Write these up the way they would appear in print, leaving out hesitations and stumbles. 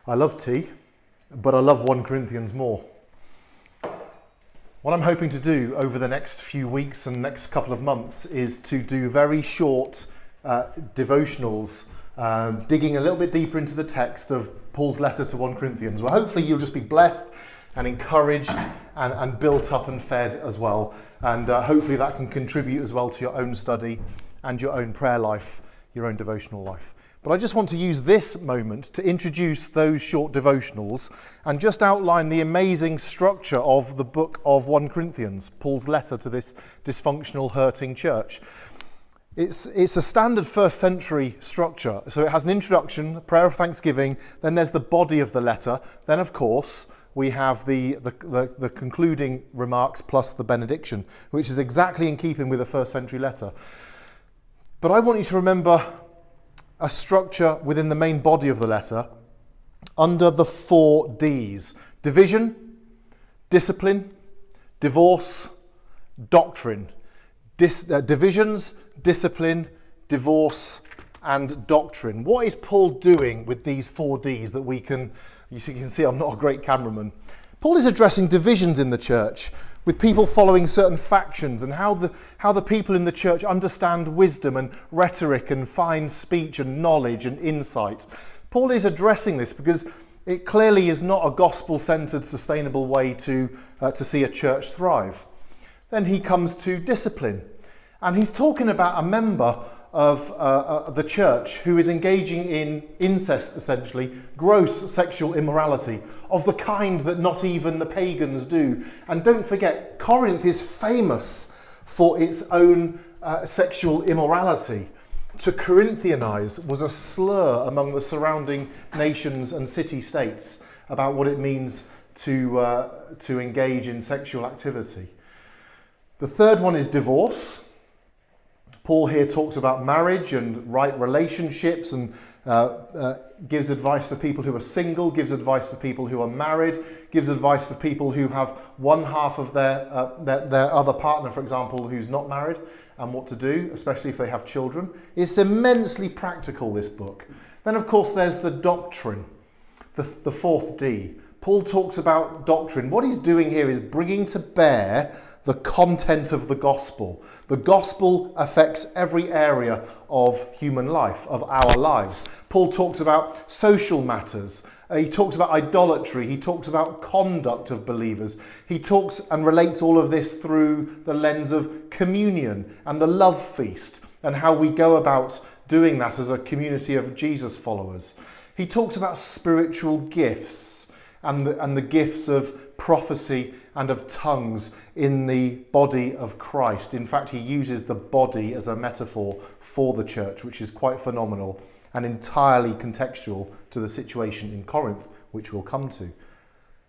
I love tea, but I love 1 Corinthians more. What I'm hoping to do over the next few weeks and next couple of months is to do very short devotionals, digging a little bit deeper into the text of Paul's letter to 1 Corinthians, where hopefully you'll just be blessed and encouraged and built up and fed as well. And hopefully that can contribute as well to your own study and your own prayer life, your own devotional life. But I just want to use this moment to introduce those short devotionals and just outline the amazing structure of the book of 1 Corinthians, Paul's letter to this dysfunctional, hurting church. It's a standard first century structure. So it has an introduction, a prayer of thanksgiving, then there's the body of the letter, then of course we have the concluding remarks plus the benediction, which is exactly in keeping with a first century letter. But I want you to remember a structure within the main body of the letter under the 4 Ds: division, discipline, divorce, doctrine. Divisions, discipline, divorce, and doctrine. What is Paul doing with these 4 Ds that we can... You can see I'm not a great cameraman. Paul is addressing divisions in the church with people following certain factions and how the people in the church understand wisdom and rhetoric and fine speech and knowledge and insight. Paul is addressing this because it clearly is not a gospel-centered, sustainable way to see a church thrive. Then he comes to discipline, and he's talking about a member of the church who is engaging in incest, essentially, gross sexual immorality of the kind that not even the pagans do. And don't forget, Corinth is famous for its own sexual immorality. To Corinthianize was a slur among the surrounding nations and city-states about what it means to engage in sexual activity. The third one is divorce. Paul here talks about marriage and right relationships and gives advice for people who are single, gives advice for people who are married, gives advice for people who have one half of their other partner, for example, who's not married, and what to do, especially if they have children. It's immensely practical, this book. Then, of course, there's the doctrine, the 4th D. Paul talks about doctrine. What he's doing here is bringing to bear the content of the gospel. The gospel affects every area of human life, of our lives. Paul talks about social matters. He talks about idolatry. He talks about conduct of believers. He talks and relates all of this through the lens of communion and the love feast and how we go about doing that as a community of Jesus followers. He talks about spiritual gifts and the gifts of prophecy and of tongues in the body of Christ. In fact, he uses the body as a metaphor for the church, which is quite phenomenal and entirely contextual to the situation in Corinth, which we'll come to.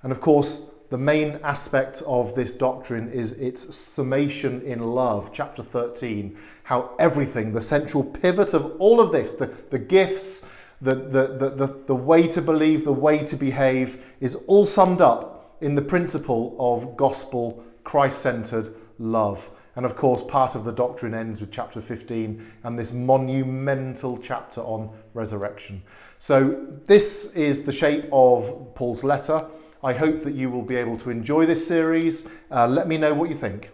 And of course, the main aspect of this doctrine is its summation in love, chapter 13, how everything, the central pivot of all of this, the gifts, the way to believe, the way to behave, is all summed up in the principle of gospel, Christ-centered love. And of course, part of the doctrine ends with chapter 15 and this monumental chapter on resurrection. So this is the shape of Paul's letter. I hope that you will be able to enjoy this series. Let me know what you think.